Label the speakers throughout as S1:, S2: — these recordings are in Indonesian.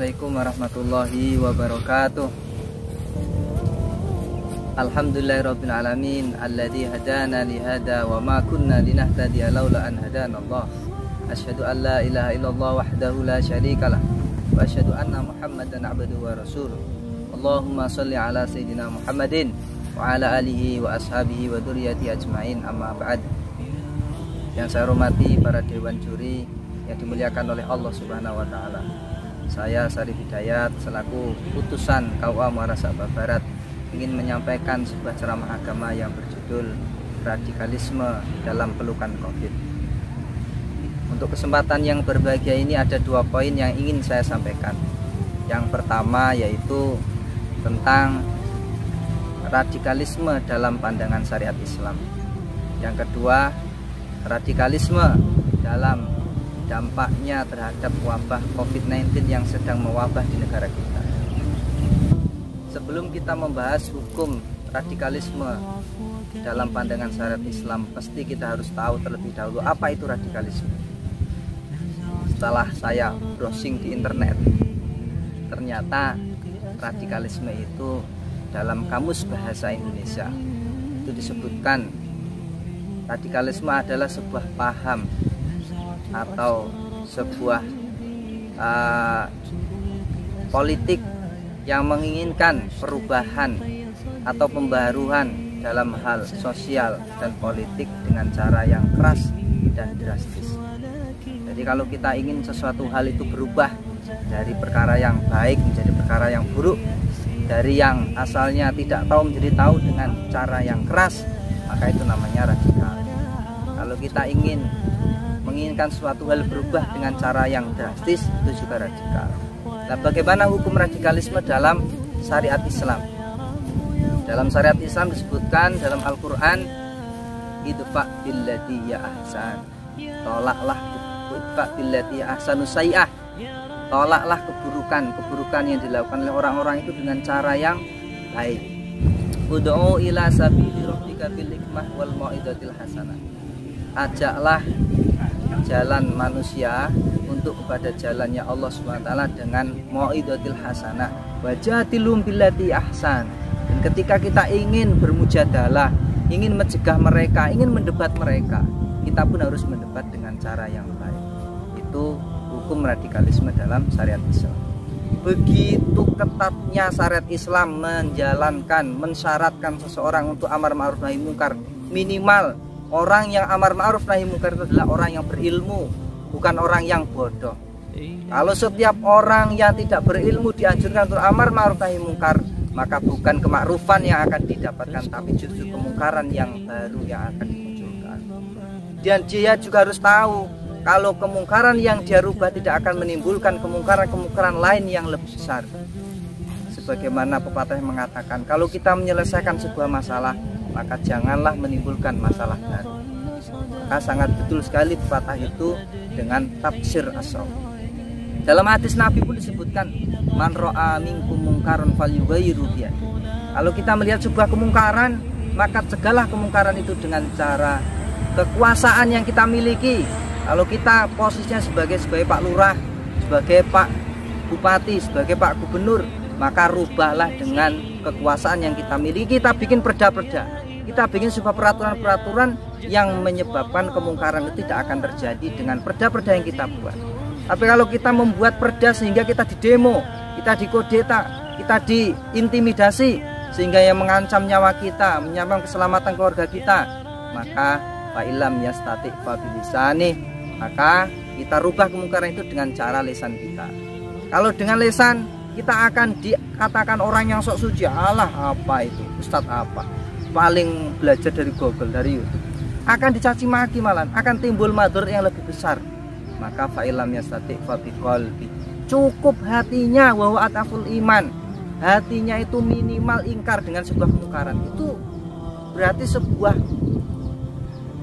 S1: Assalamualaikum warahmatullahi wabarakatuh. Alhamdulillahirabbil alamin alladzi hadana li hada wa ma kunna linahtadiya laula an hadana Allah. Asyhadu an la ilaha illallah wahdahu la syarikalah wa asyhadu anna Muhammadan abduhu wa rasuluh. Allahumma shalli ala sayyidina Muhammadin wa ala alihi wa ashabihi wa dzurriyyati ajmain, amma ba'd. Yang saya hormati para dewan juri yang dimuliakan oleh Allah Subhanahu wa taala. Saya Syarif Hidayat selaku putusan KUA Muara Sabah Barat ingin menyampaikan sebuah ceramah agama yang berjudul radikalisme dalam pelukan Covid. Untuk kesempatan yang berbahagia ini ada 2 poin yang ingin saya sampaikan. Yang pertama yaitu tentang radikalisme dalam pandangan syariat Islam. Yang kedua, radikalisme dalam dampaknya terhadap wabah COVID-19 yang sedang mewabah di negara kita. Sebelum kita membahas hukum radikalisme dalam pandangan syariat Islam, pasti kita harus tahu terlebih dahulu apa itu radikalisme. Setelah saya browsing di internet, ternyata radikalisme itu dalam Kamus Bahasa Indonesia itu disebutkan radikalisme adalah sebuah paham atau sebuah politik yang menginginkan perubahan atau pembaharuan dalam hal sosial dan politik dengan cara yang keras dan drastis. Jadi kalau kita ingin sesuatu hal itu berubah dari perkara yang baik menjadi perkara yang buruk, dari yang asalnya tidak tahu menjadi tahu dengan cara yang keras, maka itu namanya radikal. Kalau kita menginginkan suatu hal berubah dengan cara yang drastis, itu juga radikal. Nah, bagaimana hukum radikalisme dalam syariat Islam? Dalam syariat Islam disebutkan dalam Al-Quran, idfa' billati ya ahsan, tolaklah idfa' billati ahsanu sayyi'ah, tolaklah keburukan yang dilakukan oleh orang-orang itu dengan cara yang baik. Ud'u ila sabili rabbika bil hikmah wal mau'izatil hasanah, ajaklah jalan manusia untuk kepada jalannya Allah SWT dengan mau'izatil hasanah wajadilhum billati ahsan. Dan ketika kita ingin bermujadalah, ingin mencegah mereka, ingin mendebat mereka, kita pun harus mendebat dengan cara yang baik. Itu hukum radikalisme dalam syariat Islam. Begitu ketatnya syariat Islam mensyaratkan seseorang untuk amar ma'ruf nahi munkar. Minimal orang yang amar ma'ruf nahi munkar itu adalah orang yang berilmu, bukan orang yang bodoh. Kalau setiap orang yang tidak berilmu dianjurkan untuk amar ma'ruf nahi munkar, maka bukan kemakrufan yang akan didapatkan, tapi justru kemungkaran yang baru yang akan dimunculkan. Dan dia juga harus tahu kalau kemungkaran yang dia rubah tidak akan menimbulkan kemungkaran lain yang lebih besar. Sebagaimana pepatah yang mengatakan, kalau kita menyelesaikan sebuah masalah, maka janganlah menimbulkan masalah baru. Maka sangat betul sekali pepatah itu dengan tafsir as-saw. Dalam hadis Nabi pun disebutkan, man ra'a minkum mungkaran falyughayyiru biyadihi. Kalau kita melihat sebuah kemungkaran, maka cegahlah kemungkaran itu dengan cara kekuasaan yang kita miliki. Kalau kita posisinya sebagai Pak Lurah, sebagai Pak Bupati, sebagai Pak Gubernur, maka rubahlah dengan kekuasaan yang kita miliki. Kita bikin perda-perda, kita bikin sebuah peraturan-peraturan yang menyebabkan kemungkaran itu tidak akan terjadi dengan perda-perda yang kita buat. Tapi kalau kita membuat perda sehingga kita didemo, kita dikodeta, kita diintimidasi, sehingga yang mengancam nyawa kita, mengancam keselamatan keluarga kita, maka fa'ilam yastati' fabilisani, maka kita rubah kemungkaran itu dengan cara lisan kita. Kalau dengan lisan kita akan dikatakan orang yang sok suci, alah apa itu, ustadz apa, paling belajar dari Google, dari YouTube, akan dicaci maki, malah akan timbul madhar yang lebih besar. Maka fa'ilam yastati' fabiqalbi, cukup hatinya, wa ataful iman, hatinya itu minimal ingkar dengan sebuah kemungkaran. Itu berarti sebuah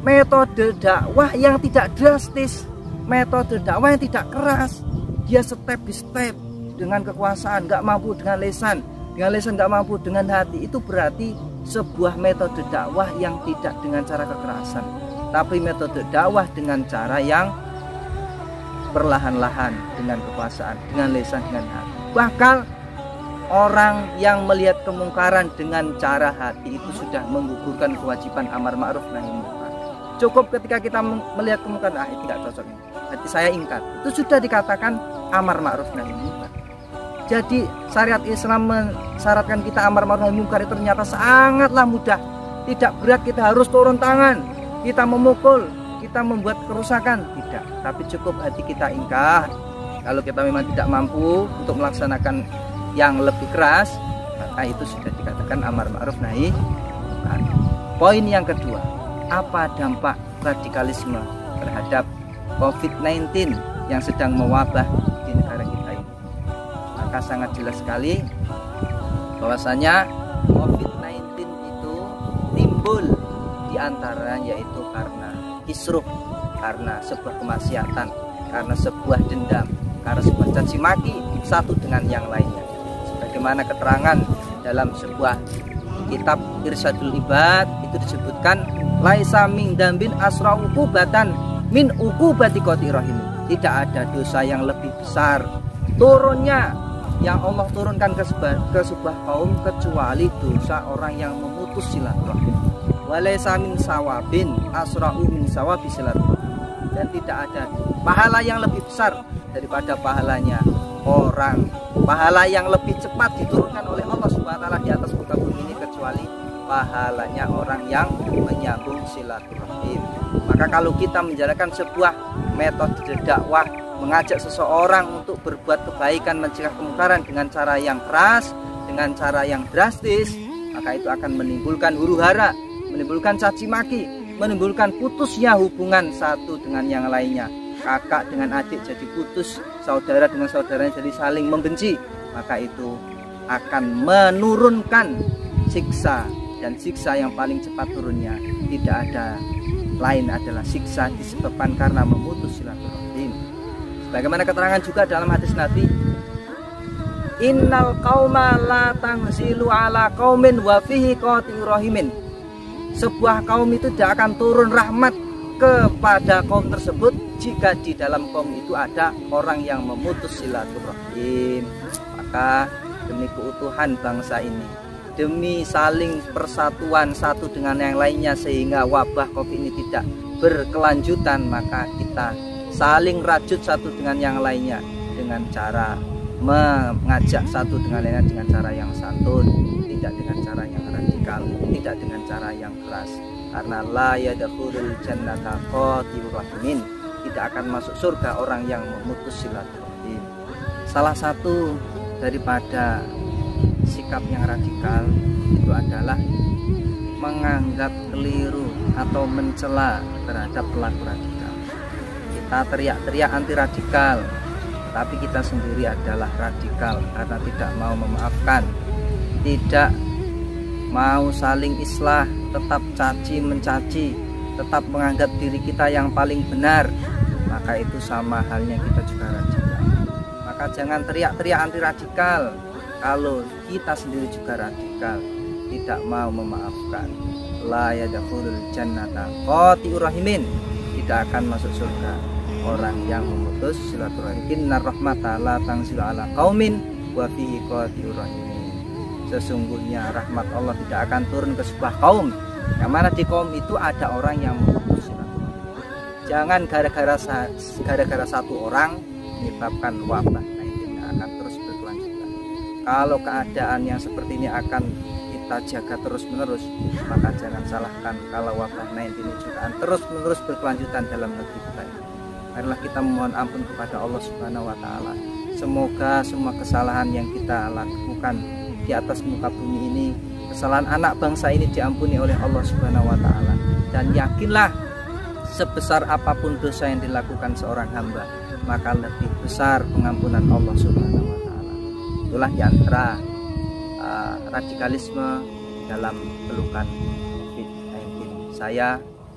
S1: metode dakwah yang tidak drastis, metode dakwah yang tidak keras. Dia step by step dengan kekuasaan, nggak mampu dengan lisan nggak mampu dengan hati. Itu berarti sebuah metode dakwah yang tidak dengan cara kekerasan, tapi metode dakwah dengan cara yang perlahan-lahan, dengan kekuasaan, dengan lisan, dengan hati. Bahkan orang yang melihat kemungkaran dengan cara hati itu sudah menggugurkan kewajiban amar ma'ruf nahi munkar. Cukup ketika kita melihat kemungkaran, ini tidak cocok ini, hati saya ingkar, itu sudah dikatakan amar ma'ruf nahi munkar. Jadi syariat Islam mensyaratkan kita amar ma'ruf nahi munkar itu ternyata sangatlah mudah. Tidak berat kita harus turun tangan, kita memukul, kita membuat kerusakan, tidak. Tapi cukup hati kita ingkar. Kalau kita memang tidak mampu untuk melaksanakan yang lebih keras, maka itu sudah dikatakan amar ma'ruf nahi munkar. Poin yang kedua, apa dampak radikalisme terhadap COVID-19 yang sedang mewabah di negara kita ini? Maka sangat jelas sekali bahwasanya COVID-19 itu timbul diantaranya yaitu karena kisruh, karena sebuah kemaksiatan, karena sebuah dendam, karena sebuah caci maki satu dengan yang lainnya. Sebagaimana keterangan dalam sebuah kitab Irsyadul Ibad itu disebutkan laisa min dambin asra uqubatan min uqubati qati rahim. Tidak ada dosa yang lebih besar turunnya yang Allah turunkan ke sebuah kaum kecuali dosa orang yang memutus silaturahim. Walaisa min sawabin asra'u min sawabi silaturahim. Dan tidak ada pahala yang lebih besar daripada pahalanya orang, pahala yang lebih cepat diturunkan oleh Allah Subhanahu wa taala di atas muka bumi ini kecuali pahalanya orang yang menyambung silaturahim. Maka kalau kita menjalankan sebuah metode dakwah, mengajak seseorang untuk berbuat kebaikan, mencegah kemungkaran dengan cara yang keras, dengan cara yang drastis, maka itu akan menimbulkan huru-hara, menimbulkan caci maki, menimbulkan putusnya hubungan satu dengan yang lainnya. Kakak dengan adik jadi putus, saudara dengan saudaranya jadi saling membenci. Maka itu akan menurunkan siksa, dan siksa yang paling cepat turunnya tidak ada lain adalah siksa disebabkan karena memutus silaturahim. Bagaimana keterangan juga dalam hadis Nabi, innal qauma la tanzilu ala qaumin wa fihi qati'ur rahimin. Sebuah kaum itu tidak akan turun rahmat kepada kaum tersebut jika di dalam kaum itu ada orang yang memutus silaturahim. Maka demi keutuhan bangsa ini, demi saling persatuan satu dengan yang lainnya sehingga wabah COVID ini tidak berkelanjutan, maka kita saling rajut satu dengan yang lainnya dengan cara mengajak satu dengan lainnya dengan cara yang santun, tidak dengan cara yang radikal, tidak dengan cara yang keras. Karena la yadkhulul jannata qati'ur rahimin, tidak akan masuk surga orang yang memutus silaturahim. Salah satu daripada sikap yang radikal itu adalah menganggap keliru atau mencela terhadap pelaku radikal. Kita teriak-teriak anti radikal, tapi kita sendiri adalah radikal karena tidak mau memaafkan, tidak mau saling islah, tetap caci mencaci, tetap menganggap diri kita yang paling benar. Maka itu sama halnya kita juga radikal. Maka jangan teriak-teriak anti radikal kalau kita sendiri juga radikal, tidak mau memaafkan. La yadkhulul jannata qati'ur rahimin, tidak akan masuk surga orang yang memutus silaturahim. Innar rahmata la tanzilu ala qaumin wa fihi qati'ur rahimin. Sesungguhnya rahmat Allah tidak akan turun ke sebuah kaum yang mana di kaum itu ada orang yang memutus silaturahim. Jangan gara-gara satu orang menyebabkan wabah. Nah, ini akan terus berkelanjutan. Kalau keadaan yang seperti ini akan kita jaga terus-menerus, maka jangan salahkan kalau wabah 19 ini juga akan terus-menerus berkelanjutan dalam negeri kita ini. Marilah kita memohon ampun kepada Allah Subhanahu wa taala. Semoga semua kesalahan yang kita lakukan di atas muka bumi ini, kesalahan anak bangsa ini diampuni oleh Allah Subhanahu wa taala. Dan yakinlah sebesar apapun dosa yang dilakukan seorang hamba, maka lebih besar pengampunan Allah Subhanahu wa taala. Itulah di antara radikalisme dalam pelukan COVID-19. Saya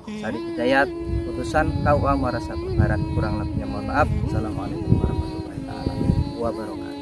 S1: Syarif Hidayat, putusan KUA Muara Sabah Barat, kurang lebihnya mohon maaf. Assalamualaikum warahmatullahi wabarakatuh.